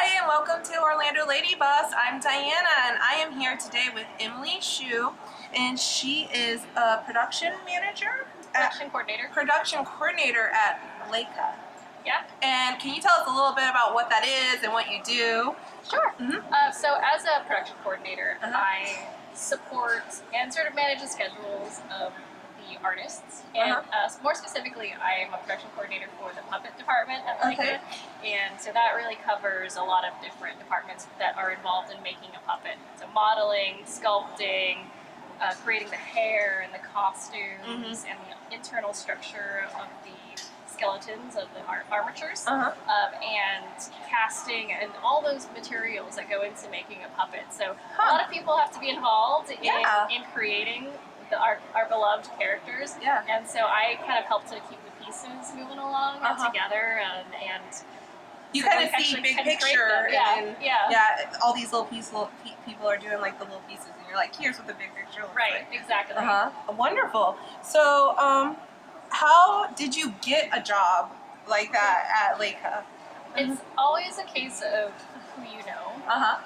Hi, and welcome to Orlando Lady Bus. I'm Diana, and I am here today with Emily Hsu, and she is a production coordinator at Leica. Yeah. And can you tell us a little bit about what that is and what you do? Sure. So as a production coordinator, I support and sort of manage the schedules of the artists. And more specifically, I am a production coordinator for the puppet department at Leica. And so that really covers a lot of different departments that are involved in making a puppet. So modeling, sculpting, creating the hair and the costumes and the internal structure of the skeletons of the armatures, and casting and all those materials that go into making a puppet. So a lot of people have to be involved in creating our beloved characters. And so I kind of help to keep the pieces moving along together, and you kind of see big picture, and all these little people are doing like the little pieces, and you're like, here's what the big picture looks like. Exactly. Wonderful. So, how did you get a job like that at Leica? It's always a case of who you know,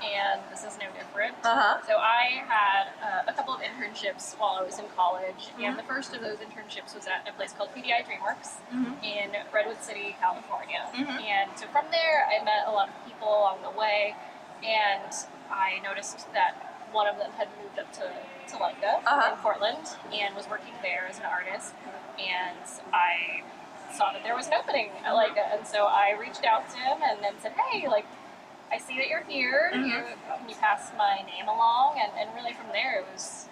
and this is no different. So I had a couple of internships while I was in college, and the first of those internships was at a place called PDI DreamWorks in Redwood City, California. And so from there, I met a lot of people along the way, and I noticed that one of them had moved up to Leica in Portland and was working there as an artist, and I saw that there was an opening at Leica, and so I reached out to him and then said, hey, like, I see that you're here, can you pass my name along? And really from there it was,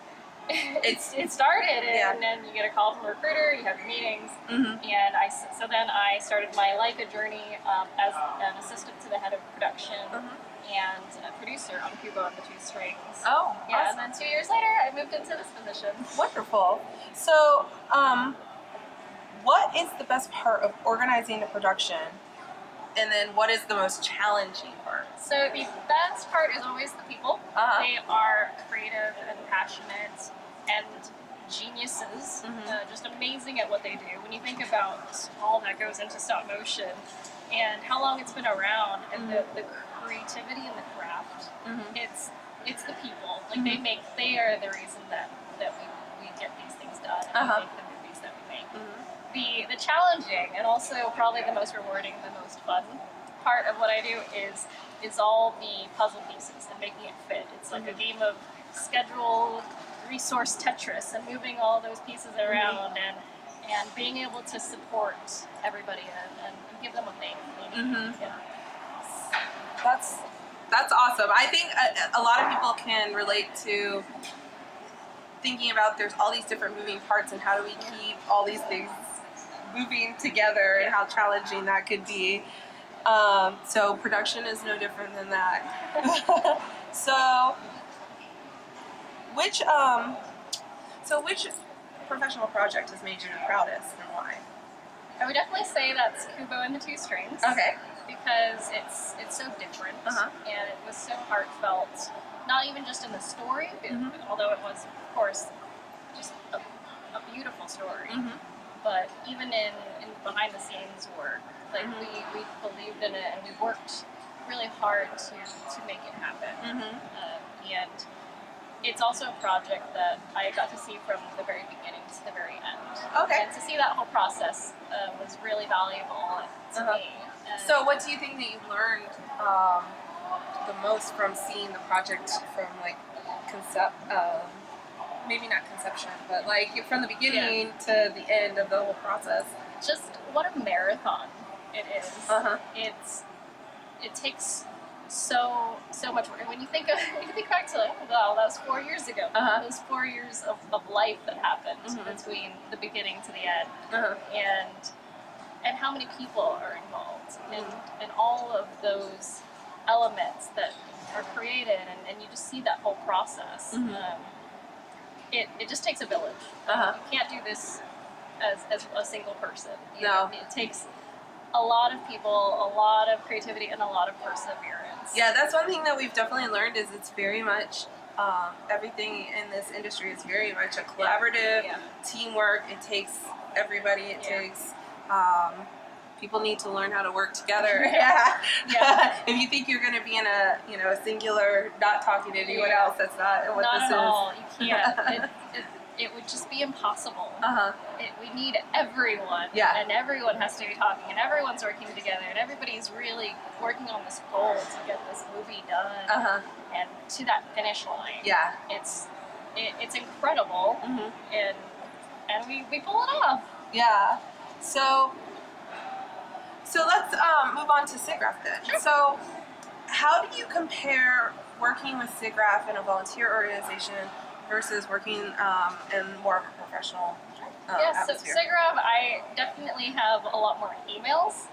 it started, and then you get a call from a recruiter, you have your meetings, and so then I started my Leica journey as an assistant to the head of production and a producer on Hsu and the Two Strings. Oh, yeah, awesome. And then 2 years later I moved into this position. Wonderful. So, what is the best part of organizing the production? And then what is the most challenging part? So the best part is always the people. They are creative and passionate and geniuses, just amazing at what they do. When you think about all that goes into stop motion and how long it's been around, and the creativity and the craft, it's the people. Like they are the reason that we get these things done and we make the movies that we make. The challenging and also probably the most rewarding, the most fun part of what I do is all the puzzle pieces and making it fit. It's like a game of schedule, resource Tetris, and moving all those pieces around and being able to support everybody and give them what they need. That's awesome. I think a lot of people can relate to thinking about there's all these different moving parts and how do we keep all these things moving together and how challenging that could be. So production is no different than that. So which professional project has made you the proudest and why? I would definitely say that's Hsu and the Two Strings. Okay. Because it's so different and it was so heartfelt, not even just in the story, although it was, of course, just a beautiful story, but even in behind the scenes work, like we believed in it and we worked really hard to make it happen. And it's also a project that I got to see from the very beginning to the very end. And to see that whole process was really valuable to me. So what do you think that you learned the most from seeing the project from like maybe not conception, but like from the beginning to the end of the whole process? Just what a marathon it is. It takes so much work. And when you think back to like, wow, that was 4 years ago. Those 4 years of life that happened between the beginning to the end, and how many people are involved in all of those elements that are created, and you just see that whole process. It just takes a village. You can't do this as a single person. It takes a lot of people, a lot of creativity, and a lot of perseverance. Yeah, that's one thing that we've definitely learned is it's very much, everything in this industry is very much a collaborative teamwork. It takes everybody. It takes people need to learn how to work together. Yeah. If you think you're going to be in a a singular, not talking to anyone else, that's not what this is. Not at all. You can't. It would just be impossible. We need everyone. And everyone has to be talking, and everyone's working together, and everybody's really working on this goal to get this movie done and to that finish line. It's incredible, and we pull it off. So let's move on to SIGGRAPH then. Sure. So how do you compare working with SIGGRAPH in a volunteer organization versus working in more of a professional atmosphere? So SIGGRAPH, I definitely have a lot more emails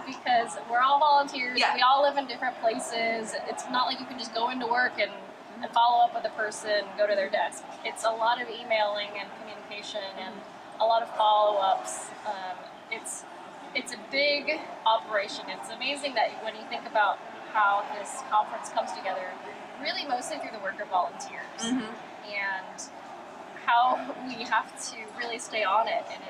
because we're all volunteers. We all live in different places. It's not like you can just go into work and follow up with a person, go to their desk. It's a lot of emailing and communication and a lot of follow-ups. It's a big operation. It's amazing that when you think about how this conference comes together, really mostly through the work of volunteers, and how we have to really stay on it, and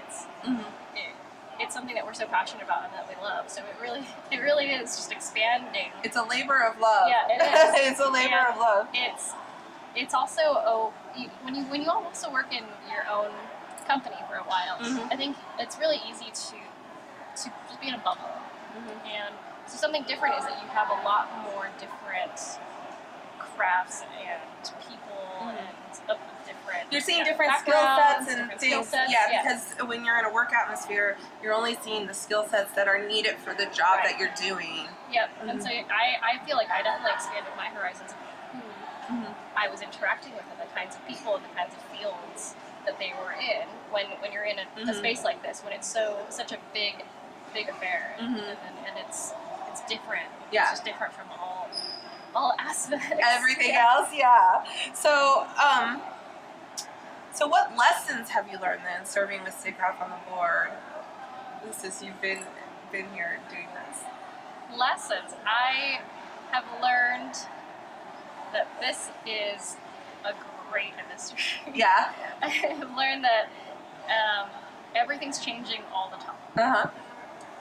it's something that we're so passionate about and that we love. So it really is just expanding. It's a labor of love. Yeah, it is. It's a labor of love. It's also when you also work in your own company for a while, I think it's really easy to just be in a bubble. And so something different is that you have a lot more different crafts and people and different. You're seeing different skill sets and things. Because when you're in a work atmosphere, you're only seeing the skill sets that are needed for the job that you're doing. And so I feel like I definitely expanded my horizons of who I was interacting with and the kinds of people and the kinds of fields that they were in when you're in a space like this, when it's such a big affair, and it's different. It's just different from all aspects. Everything else, So what lessons have you learned then serving with SIGGRAPH on the board? Since you've been here doing this. Lessons. I have learned that this is a great industry. I have learned that everything's changing all the time.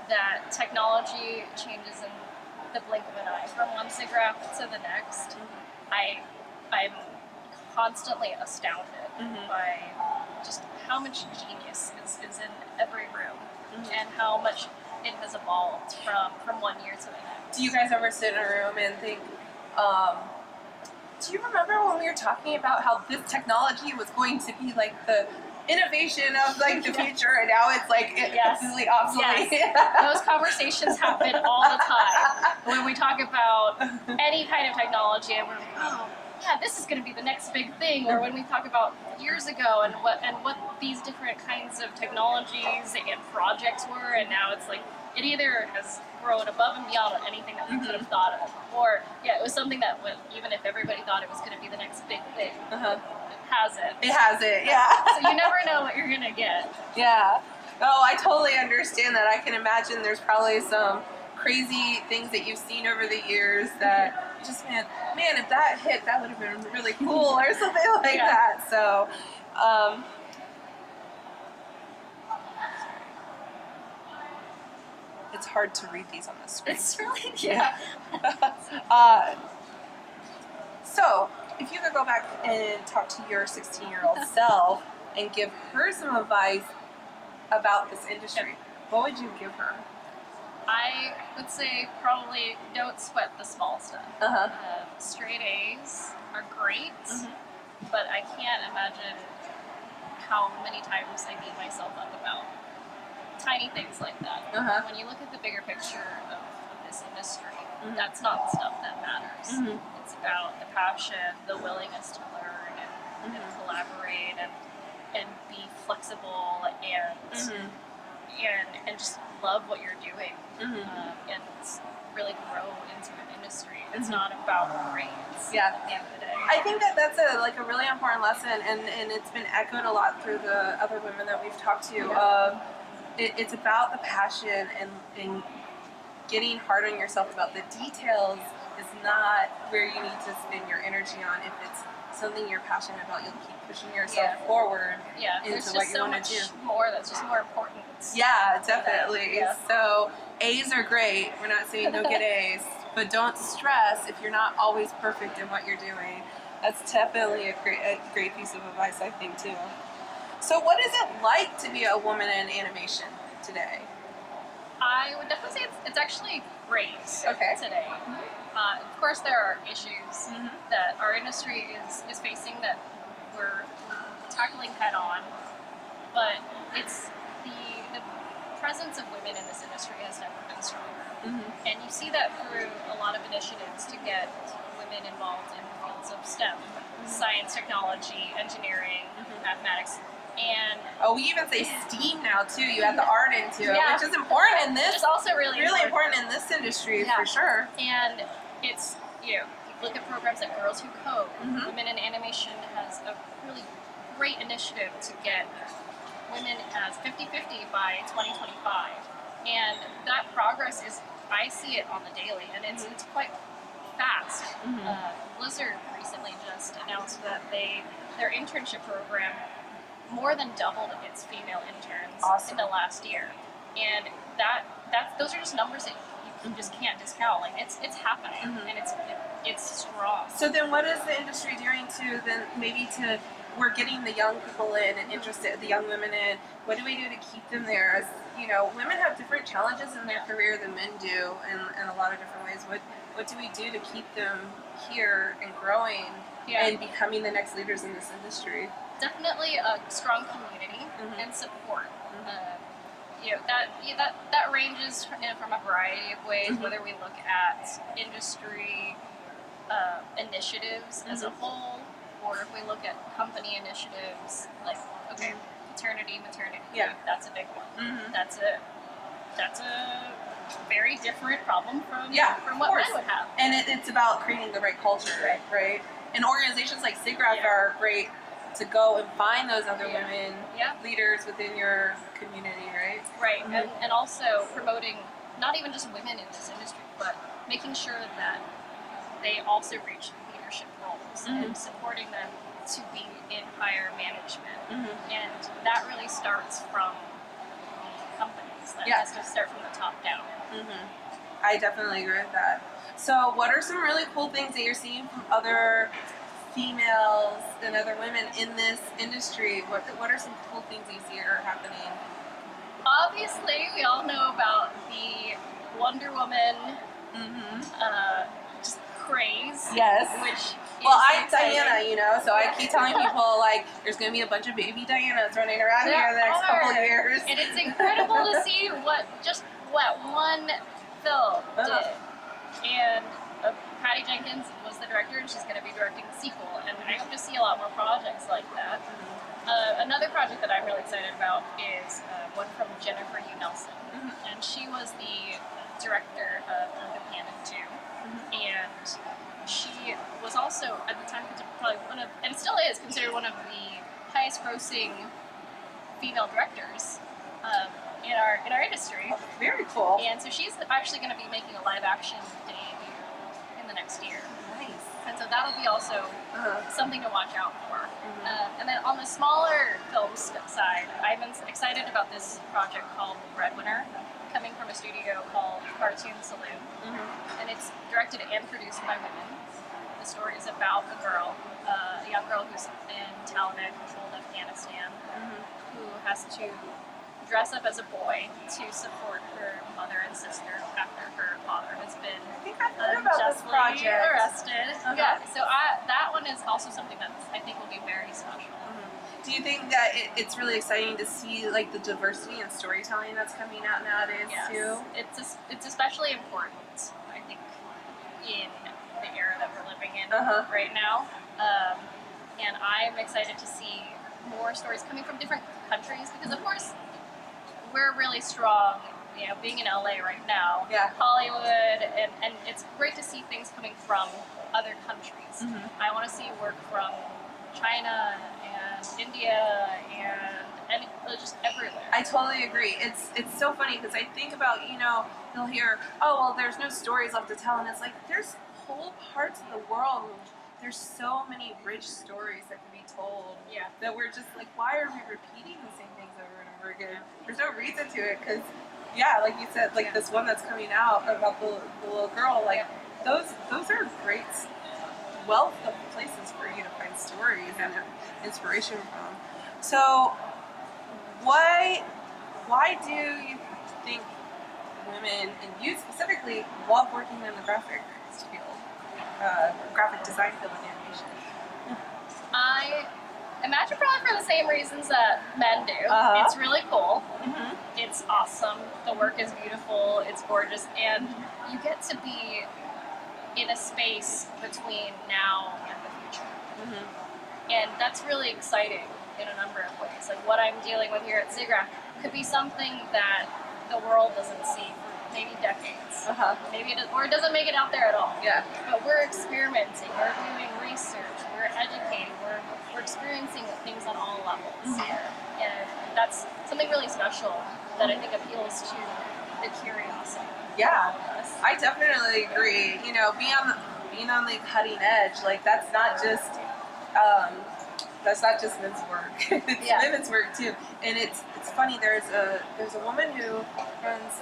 That technology changes in the blink of an eye, from one SIGGRAPH to the next. I'm constantly astounded by just how much genius is in every room, and how much it has evolved from one year to the next. Do you guys ever sit in a room and think, do you remember when we were talking about how this technology was going to be like the innovation of like the future, and now it's like completely obsolete? Those conversations happen all the time when we talk about any kind of technology, and we're like, oh yeah, this is going to be the next big thing. Or when we talk about years ago and what these different kinds of technologies and projects were, and now it's like it either has grown above and beyond anything that we could have thought of, or it was something that even if everybody thought it was going to be the next big thing, It has it, So you never know what you're going to get. Oh, I totally understand that. I can imagine there's probably some crazy things that you've seen over the years that just, man, if that hit, that would have been really cool or something like that. So, it's hard to read these on the screen. It's really, So, if you could go back and talk to your 16-year-old self and give her some advice about this industry, what would you give her? I would say probably don't sweat the small stuff. Straight A's are great, but I can't imagine how many times I beat myself up about tiny things like that. When you look at the bigger picture of this industry, that's not the stuff that matters. It's about the passion, the willingness to learn and collaborate and be flexible and just love what you're doing, and really grow into an industry. It's not about grades at the end of the day. I think that's a really important lesson, and it's been echoed a lot through the other women that we've talked to. It's about the passion and getting hard on yourself about the details is not where you need to spend your energy on. If it's something you're passionate about, you'll keep pushing yourself forward into what you want to do. More that's just more important. Yeah, definitely. Yeah. So A's are great. We're not saying don't get A's, but don't stress if you're not always perfect in what you're doing. That's definitely a great piece of advice, I think, too. So what is it like to be a woman in animation today? I would definitely say it's actually great today. Of course, there are issues that our industry is facing that we're tackling head on, but it's the presence of women in this industry has never been stronger. And you see that through a lot of initiatives to get women involved in the fields of STEM, science, technology, engineering, mathematics. And we even say STEAM now too. You add the art into it, which is important in this. It's also really important in this industry for sure. And it's you look at programs like Girls Who Code. Women in Animation has a really great initiative to get women as 50-50 by 2025, and that progress I see it on the daily, and it's quite fast. Blizzard recently just announced that their internship program more than doubled its female interns in the last year, and those are just numbers that you just can't discount. Like it's happening, and it's strong. So then, what is the industry doing we're getting the young people in and interested, the young women in? What do we do to keep them there? As you know, women have different challenges in their career than men do, in a lot of different ways. What do we do to keep them here and growing and becoming the next leaders in this industry? Definitely a strong community and support. That ranges from a variety of ways. Whether we look at industry initiatives as a whole, or if we look at company initiatives like paternity, maternity leave, that's a big one. That's a very different problem from what men would have. And it's about creating the right culture, right? And organizations like SIGGRAPH are great to go and find those other women leaders within your community, right? Right, and also promoting not even just women in this industry, but making sure that they also reach leadership roles and supporting them to be in higher management. And that really starts from the companies. That has to start from the top down. I definitely agree with that. So what are some really cool things that you're seeing from other females and other women in this industry? What are some cool things you see are happening? Obviously, we all know about the Wonder Woman just craze. Yes. Which I'm Diana, so I keep telling people there's going to be a bunch of baby Dianas running around here in the next couple of years. And it's incredible to see what one film did. And Patty Jenkins was the director, and she's going to be directing the sequel, and I hope to see a lot more projects like that. Another project that I'm really excited about is one from Jennifer Hsu Nelson, and she was the director of The Panda 2, and she was also, at the time, probably and still is, considered one of the highest-grossing female directors in our industry. Oh, very cool. And so she's actually going to be making a live-action debut in the next year. Nice. And so that'll be also something to watch out for. And then on the smaller film side, I'm excited about this project called Breadwinner, coming from a studio called Cartoon Saloon. And it's directed and produced by women. The story is about a young girl who's in Taliban-controlled Afghanistan, who has to dress up as a boy to support her mother and sister after her father has been unjustly arrested. So that one is also something that I think will be very special. Do you think that it's really exciting to see the diversity in storytelling that's coming out nowadays too? It's especially important, I think, in the era that we're living in right now. And I'm excited to see more stories coming from different countries, because of course we're really strong, being in LA right now, Hollywood, and it's great to see things coming from other countries. I want to see work from China and India and just everywhere. I totally agree. It's so funny because I think about, you'll hear, there's no stories left to tell, and it's there's whole parts of the world there's so many rich stories that can be told. Yeah. That we're just like, why are we repeating the same things over and over again? There's no reason to it, because like you said, like this one that's coming out about the little girl, like those are great wealth of places for you to find stories and inspiration from. So why do you think women, and you specifically, love working in the graphic field, graphic design field and animation? I imagine probably for the same reasons that men do. It's really cool. It's awesome. The work is beautiful. It's gorgeous, and you get to be in a space between now and the future. And that's really exciting in a number of ways. Like what I'm dealing with here at SIGGRAPH could be something that the world doesn't see for maybe decades. Maybe or it doesn't make it out there at all. But we're experimenting, we're doing research, we're educating, we're experiencing things on all levels here. And that's something really special that I think appeals to the curiosity. I definitely agree. You know, being on the cutting edge, like that's not just men's work. It's women's work too. And it's funny. There's a woman who runs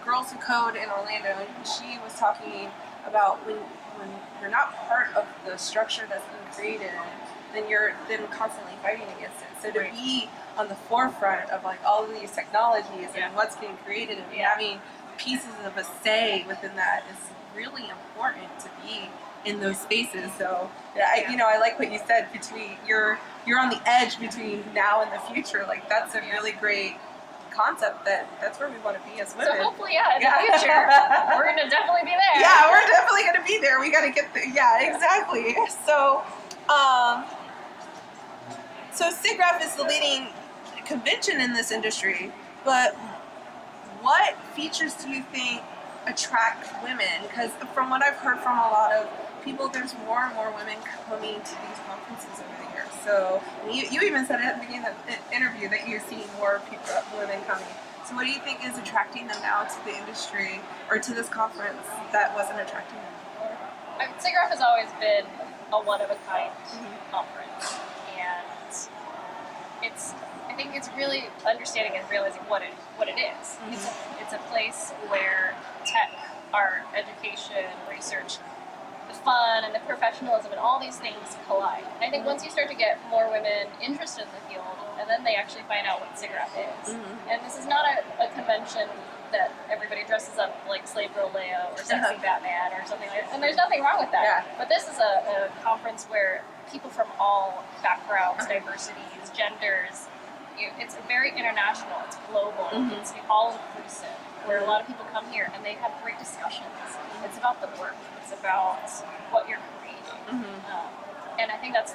Girls Who Code in Orlando, and she was talking about when you're not part of the structure that's being created, then you're constantly fighting against it. So to be on the forefront of like all of these technologies and what's being created and having pieces of a say within that is really important to be in those spaces. So I like what you said, between you're on the edge between now and the future. Like that's a really great concept. That's where we want to be as women. So hopefully, in the future, we're gonna definitely be there. Yeah, we're definitely gonna be there. We gotta get there. Yeah, exactly. So, so SIGGRAPH is the leading convention in this industry, but what features do you think attract women? Because from what I've heard from a lot of people, there's more and more women coming to these conferences over the years. So you even said at the beginning of the interview that you're seeing more women coming. So what do you think is attracting them now to the industry or to this conference that wasn't attracting them before? I mean, SIGGRAPH has always been a one-of-a-kind conference, and I think it's really understanding and realizing what it is. It's a place where tech, art, education, research, the fun and the professionalism and all these things collide. And I think once you start to get more women interested in the field, and then they actually find out what SIGGRAPH is. And this is not a convention that everybody dresses up like Slave Girl Leia or Sexy Batman or something like that. And there's nothing wrong with that. But this is a conference where people from all backgrounds, diversities, genders, it's very international, it's global, it's all-inclusive, where a lot of people come here and they have great discussions. It's about the work, it's about what you're creating. And I think that's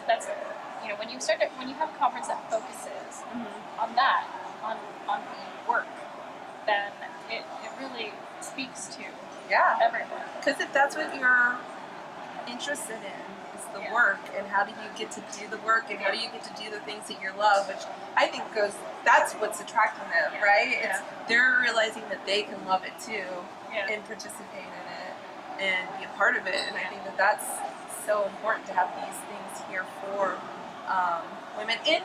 when you have a conference that focuses on that, on the work, then it really speaks to everyone. Because if that's what you're interested in, is the work, and how do you get to do the work, and how do you get to do the things that you love, which I think that's what's attracting them, right? They're realizing that they can love it too, and participate in it, and be a part of it, and I think that's so important to have these things here for women. And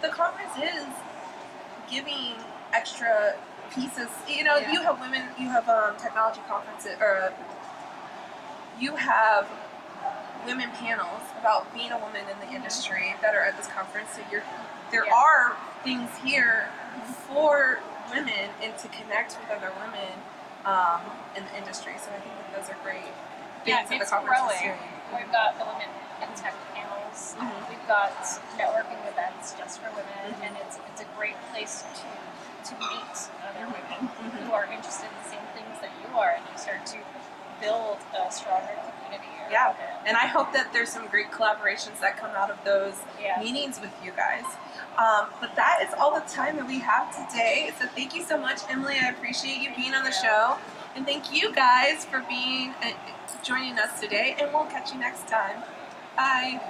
the conference is giving extra pieces. You have women, you have technology conferences, or you have women panels about being a woman in the industry that are at this conference. So there are things here for women and to connect with other women in the industry. So I think that those are great things that the conference is doing. We've got the women in tech panels. We've got networking events just for women, and it's a great place to meet other women who are interested in the same things that you are, and you start to build a stronger community around it. And I hope that there's some great collaborations that come out of those meetings with you guys. But that is all the time that we have today. So thank you so much, Emily. I appreciate you being on the show. And thank you guys for joining us today. And we'll catch you next time. Bye.